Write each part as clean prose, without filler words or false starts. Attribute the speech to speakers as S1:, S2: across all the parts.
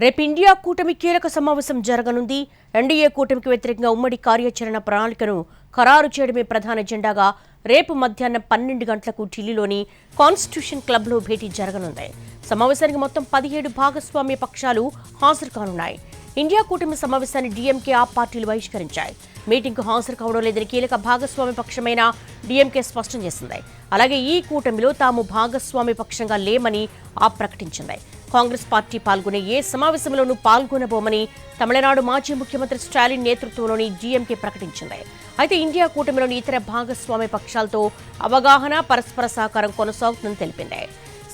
S1: రేపు ఇండియా కూటమి కీలక సమావేశం జరగనుంది. ఎన్డీఏ కూటమికి వ్యతిరేకంగా ఉమ్మడి కార్యాచరణ ప్రణాళికను ఖరారు చేయడమే ప్రధాన ఎజెండాగా రేపు మధ్యాహ్నం 12 గంటలకు ఢిల్లీలోని కాన్స్టిట్యూషన్ క్లబ్లో భేటీ జరగనుంది. సమావేశానికి మొత్తం 17 భాగస్వామ్య పక్షాలు హాజరు కానున్నాయి. ఇండియా కూటమి సమావేశాన్ని డీఎంకే ఆప్ పార్టీలు బహిష్కరించాయి. మీటింగ్కు హాజరు కావడం లేదని కీలక భాగస్వామ్య పక్షమైన డీఎంకే స్పష్టం చేసింది. అలాగే ఈ కూటమిలో తాము భాగస్వామ్య పక్షంగా లేమని ఆప్ ప్రకటించింది. కాంగ్రెస్ పార్టీ పాల్గొనే ఏ సమావేశంలోనూ పాల్గొనబోమని తమిళనాడు మాజీ ముఖ్యమంత్రి స్టాలిన్ నేతృత్వంలోని డీఎంకే ప్రకటించింది. అయితే ఇండియా కూటమిలోని ఇతర భాగస్వామ్య పక్షాలతో అవగాహన, పరస్పర సహకారం కొనసాగుతుందని తెలిపింది.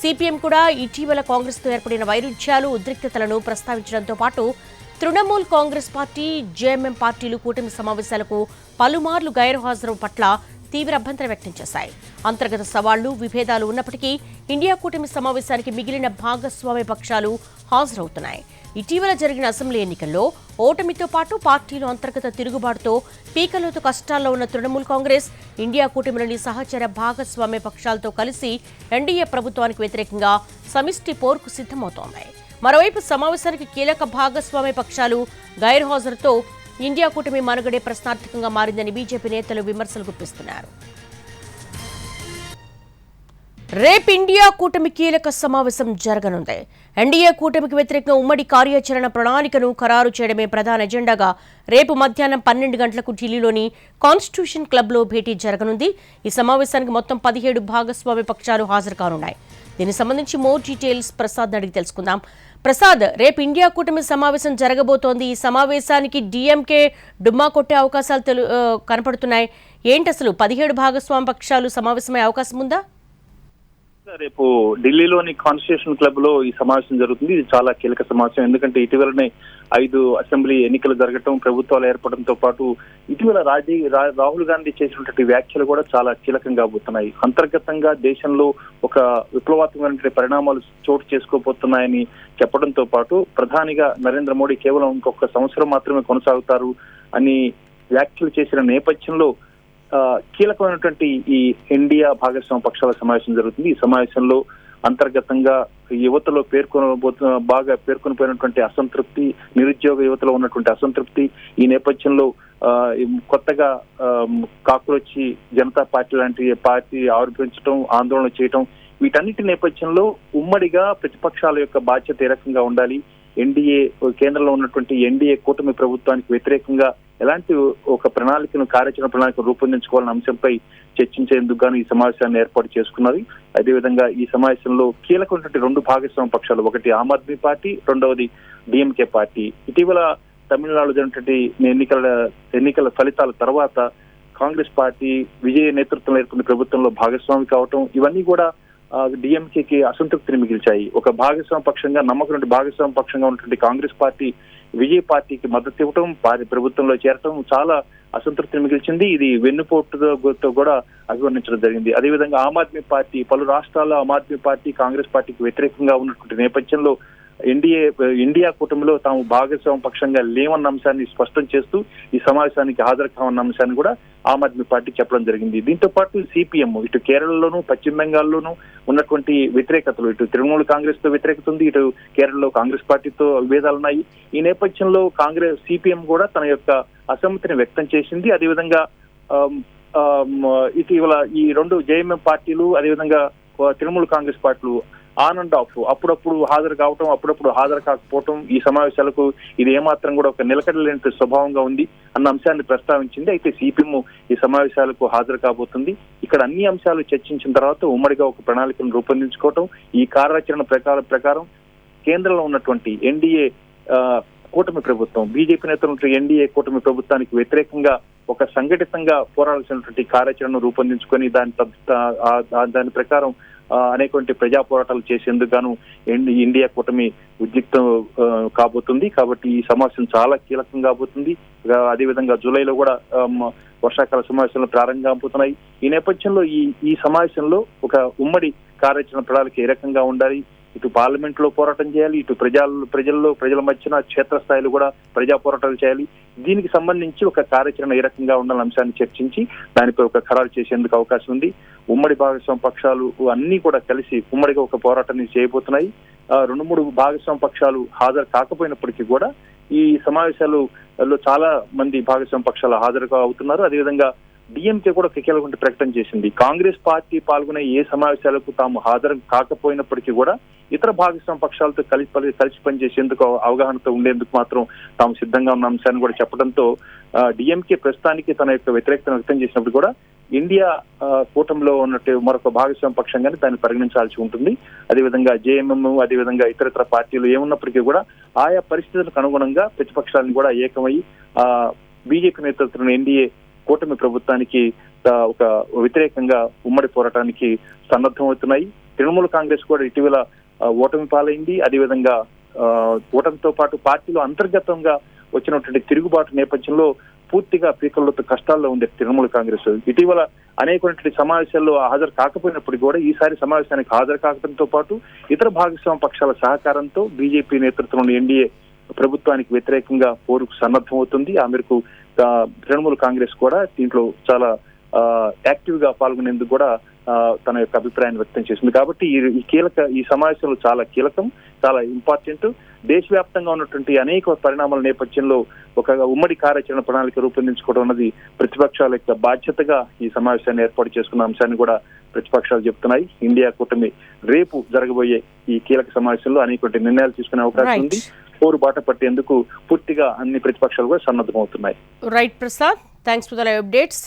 S1: సిపిఎం కూడా ఇటీవల కాంగ్రెస్తో ఏర్పడిన వైరుధ్యాలు, ఉద్రిక్తతలను ప్రస్తావించడంతో పాటు తృణమూల్ కాంగ్రెస్ పార్టీ, జేఎంఎం పార్టీలు కూటమి సమావేశాలకు పలుమార్లు గైర్హాజరు పట్ల తీవ్ర అభ్యంతరం వ్యక్తం చేశాయి. అంతర్గత సవాళ్లు, విభేదాలు ఉన్నప్పటికీ ఇండియా కూటమి సమావేశానికి మిగిలిన భాగస్వామ్య పక్షాలు హాజరవుతున్నాయి. ఇటీవల జరిగిన అసెంబ్లీ ఎన్నికల్లో ఓటమితో పాటు పార్టీలో అంతర్గత తిరుగుబాటుతో పీకలోతు కష్టాల్లో ఉన్న తృణమూల్ కాంగ్రెస్ ఇండియా కూటమిలోని సహచర భాగస్వామ్య పక్షాలతో కలిసి ఎన్డీఏ ప్రభుత్వానికి వ్యతిరేకంగా సమిష్టి పోరుకు సిద్ధమవుతోంది. మరోవైపు సమావేశానికి కీలక భాగస్వామ్య పక్షాలు గైర్హాజరుతో ఇండియా కూటమి మనుగడే ప్రశ్నార్థకంగా మారిందని బీజేపీ నేతలు విమర్శలు గుప్పిస్తున్నారు. రేపు ఇండియా కూటమి కీలక సమావేశం జరగనుంది. ఎన్డీఏ కూటమికి వ్యతిరేకంగా ఉమ్మడి కార్యాచరణ ప్రణాళికను ఖరారు చేయడమే ప్రధాన ఎజెండాగా రేపు మధ్యాహ్నం 12 గంటలకు ఢిల్లీలోని కాన్స్టిట్యూషన్ క్లబ్లో భేటీ జరగనుంది. ఈ సమావేశానికి మొత్తం 17 భాగస్వామ్య పక్షాలు హాజరు కానున్నాయి. దీనికి సంబంధించి మోర్ డీటెయిల్స్ ప్రసాద్ అడిగి తెలుసుకుందాం. ప్రసాద్, రేపు ఇండియా కూటమి సమావేశం జరగబోతోంది. ఈ సమావేశానికి డీఎంకే డుమ్మా కొట్టే అవకాశాలు కనపడుతున్నాయి. ఏంటి అసలు 17 భాగస్వామ్య పక్షాలు సమావేశమయ్యే అవకాశం ఉందా?
S2: రేపు ఢిల్లీలోని కాన్స్టిట్యూషన్ క్లబ్ లో ఈ సమావేశం జరుగుతుంది. ఇది చాలా కీలక సమావేశం. ఎందుకంటే ఇటీవలనే 5 అసెంబ్లీ ఎన్నికలు జరగటం, ప్రభుత్వాలు ఏర్పడటంతో పాటు ఇటీవల రాహుల్ గాంధీ చేసినటువంటి వ్యాఖ్యలు కూడా చాలా కీలకంగా పోతున్నాయి. అంతర్గతంగా దేశంలో ఒక విప్లవాత్మకమైన పరిణామాలు చోటు చేసుకోబోతున్నాయని చెప్పడంతో పాటు ప్రధానిగా నరేంద్ర మోడీ కేవలం ఇంకొక సంవత్సరం మాత్రమే కొనసాగుతారు అని వ్యాఖ్యలు చేసిన నేపథ్యంలో కీలకమైనటువంటి ఈ ఇండియా భాగస్వామ్య పక్షాల సమావేశం జరుగుతుంది. ఈ సమావేశంలో అంతర్గతంగా యువతలో బాగా పేర్కొనిపోయినటువంటి అసంతృప్తి, నిరుద్యోగ యువతలో ఉన్నటువంటి అసంతృప్తి, ఈ నేపథ్యంలో కొత్తగా కాక్రోచి జనతా పార్టీ లాంటి పార్టీ ఆవిర్భవించడం, ఆందోళన చేయటం, వీటన్నిటి నేపథ్యంలో ఉమ్మడిగా ప్రతిపక్షాల యొక్క బాధ్యత ఏ రకంగా ఉండాలి, ఎన్డీఏ కేంద్రంలో ఉన్నటువంటి ఎన్డీఏ కూటమి ప్రభుత్వానికి వ్యతిరేకంగా ఎలాంటి ఒక కార్యాచరణ ప్రణాళిక రూపొందించుకోవాలన్న అంశంపై చర్చించేందుకు గాను ఈ సమావేశాన్ని ఏర్పాటు చేసుకున్నది. అదేవిధంగా ఈ సమావేశంలో కీలకమైనటువంటి 2 భాగస్వామ్య పక్షాలు, ఒకటి ఆమ్ ఆద్మీ పార్టీ, రెండవది డీఎంకే పార్టీ. ఇటీవల తమిళనాడు జరిగినటువంటి ఎన్నికల ఫలితాల తర్వాత కాంగ్రెస్ పార్టీ విజయ నేతృత్వంలో ఏర్పడిన ప్రభుత్వంలో భాగస్వామి కావటం, ఇవన్నీ కూడా డిఎంకేకి అసంతృప్తిని మిగిల్చాయి. ఒక భాగస్వామ్య పక్షంగా నమ్మకం భాగస్వామ్య పక్షంగా ఉన్నటువంటి కాంగ్రెస్ పార్టీ విజయ్ పార్టీకి మద్దతు ఇవ్వటం, ప్రభుత్వంలో చేరటం చాలా అసంతృప్తిని మిగిల్చింది. ఇది వెన్నుపోటుతో కూడా అభివర్ణించడం జరిగింది. అదేవిధంగా ఆమ్ ఆద్మీ పార్టీ, పలు రాష్ట్రాల్లో ఆమ్ ఆద్మీ పార్టీ కాంగ్రెస్ పార్టీకి వ్యతిరేకంగా ఉన్నటువంటి నేపథ్యంలో ఇండియా కూటమిలో తాము భాగస్వామ్య పక్షంగా లేవన్న అంశాన్ని స్పష్టం చేస్తూ ఈ సమావేశానికి హాజరు కావన్న అంశాన్ని కూడా ఆమ్ ఆద్మీ పార్టీ చెప్పడం జరిగింది. దీంతో పాటు సిపిఎం ఇటు కేరళలోను, పశ్చిమ బెంగాల్లోనూ ఉన్నటువంటి వ్యతిరేకతలు, ఇటు తృణమూల్ కాంగ్రెస్ తో వ్యతిరేకత ఉంది, ఇటు కేరళలో కాంగ్రెస్ పార్టీతో విభేదాలున్నాయి. ఈ నేపథ్యంలో సిపిఎం కూడా తన యొక్క అసమ్మతిని వ్యక్తం చేసింది. అదేవిధంగా ఇటీవల ఈ 2 జేఎంఎం పార్టీలు, అదేవిధంగా తృణమూల్ కాంగ్రెస్ పార్టీలు ఆన్ అండ్ ఆఫ్ అప్పుడప్పుడు హాజరు కావటం, అప్పుడప్పుడు హాజరు కాకపోవటం, ఈ సమావేశాలకు ఇది ఏమాత్రం కూడా ఒక నిలకడలేని స్వభావంగా ఉంది అన్న అంశాన్ని ప్రస్తావించింది. అయితే సిపిఎం ఈ సమావేశాలకు హాజరు కాబోతుంది. ఇక్కడ అన్ని అంశాలు చర్చించిన తర్వాత ఉమ్మడిగా ఒక ప్రణాళికను రూపొందించుకోవటం, ఈ కార్యాచరణ ప్రకారం కేంద్రంలో ఉన్నటువంటి ఎన్డీఏ కూటమి ప్రభుత్వం, బీజేపీ నేతలు ఎన్డీఏ కూటమి ప్రభుత్వానికి వ్యతిరేకంగా ఒక సంఘటితంగా పోరాడాల్సినటువంటి కార్యాచరణను రూపొందించుకొని దాని ప్రకారం అనేకటువంటి ప్రజా పోరాటాలు చేసేందుకు గాను ఇండియా కూటమి ఉద్రిక్తం కాబోతుంది. కాబట్టి ఈ సమావేశం చాలా కీలకం కాబోతుంది. అదేవిధంగా జూలైలో కూడా వర్షాకాల సమావేశాలు ప్రారంభం కాబోతున్నాయి. ఈ నేపథ్యంలో ఈ సమావేశంలో ఒక ఉమ్మడి కార్యాచరణ ప్రణాళిక ఏ రకంగా ఉండాలి, ఇటు పార్లమెంట్ లో పోరాటం చేయాలి, ఇటు ప్రజల మధ్యన క్షేత్రస్థాయిలో కూడా ప్రజా పోరాటాలు చేయాలి. దీనికి సంబంధించి ఒక కార్యాచరణ ఏ రకంగా ఉండాలన్న అంశాన్ని చర్చించి దానిపై ఒక ఖరారు చేసేందుకు అవకాశం ఉంది. ఉమ్మడి భాగస్వామ్య పక్షాలు అన్ని కూడా కలిసి ఉమ్మడిగా ఒక పోరాటాన్ని చేయబోతున్నాయి. రెండు 3 భాగస్వామ్య పక్షాలు హాజరు కాకపోయినప్పటికీ కూడా ఈ సమావేశాలలో చాలా మంది భాగస్వామ్య పక్షాలు హాజరుగా అవుతున్నారు. అదేవిధంగా డిఎంకే కూడా కీలకమైన ప్రకటన చేసింది. కాంగ్రెస్ పార్టీ పాల్గొనే ఏ సమావేశాలకు తాము హాజరు కాకపోయినప్పటికీ కూడా ఇతర భాగస్వామ్య పక్షాలతో కలిసి పనిచేసేందుకు అవగాహనతో ఉండేందుకు మాత్రం తాము సిద్ధంగా ఉన్న అంశాన్ని కూడా చెప్పడంతో డిఎంకే ప్రస్తుతానికి తన యొక్క వ్యతిరేకతను వ్యక్తం చేసినప్పుడు కూడా ఇండియా కూటమిలో ఉన్నట్టు మరొక భాగస్వామ్య పక్షంగానే దాన్ని పరిగణించాల్సి ఉంటుంది. అదేవిధంగా జేఎంఎం అదేవిధంగా ఇతర పార్టీలు ఏమున్నప్పటికీ కూడా ఆయా పరిస్థితులకు అనుగుణంగా ప్రతిపక్షాలను కూడా ఏకమై బీజేపీ నేతృత్వంలో ఎన్డీఏ కూటమి ప్రభుత్వానికి ఒక వ్యతిరేకంగా ఉమ్మడి పోరాటానికి సన్నద్ధమవుతున్నాయి. తృణమూల్ కాంగ్రెస్ కూడా ఇటీవల ఓటమి పాలైంది. అదేవిధంగా ఓటమితో పాటు పార్టీలో అంతర్గతంగా వచ్చినటువంటి తిరుగుబాటు నేపథ్యంలో పూర్తిగా పీకలతో కష్టాల్లో ఉంది తృణమూల్ కాంగ్రెస్. ఇటీవల అనేకమైనటువంటి సమావేశాల్లో హాజరు కాకపోయినప్పటికీ కూడా ఈసారి సమావేశానికి హాజరు కాకపోవడంతో పాటు ఇతర భాగస్వామ్య పక్షాల సహకారంతో బీజేపీ నేతృత్వంలోని ఎన్డీఏ ప్రభుత్వానికి వ్యతిరేకంగా పోరుకు సన్నద్ధమవుతుంది. ఆ మేరకు తృణమూల్ కాంగ్రెస్ కూడా దీంట్లో చాలా యాక్టివ్ గా పాల్గొనేందుకు కూడా తన యొక్క అభిప్రాయాన్ని వ్యక్తం చేసింది. కాబట్టి ఈ సమావేశంలో చాలా కీలకం, చాలా ఇంపార్టెంట్. దేశవ్యాప్తంగా ఉన్నటువంటి అనేక పరిణామాల నేపథ్యంలో ఒక ఉమ్మడి కార్యాచరణ ప్రణాళిక రూపొందించుకోవడం అన్నది ప్రతిపక్షాల యొక్క బాధ్యతగా ఈ సమావేశాన్ని ఏర్పాటు చేసుకున్న అంశాన్ని కూడా ప్రతిపక్షాలు చెప్తున్నాయి. ఇండియా కూటమి రేపు జరగబోయే ఈ కీలక సమావేశంలో అనేక నిర్ణయాలు తీసుకునే అవకాశం ఉంది. పోరు బాట పట్టేందుకు పూర్తిగా అన్ని ప్రతిపక్షాలు కూడా సన్నద్ధమవుతున్నాయి.
S1: Right Prasad, thanks for the live updates.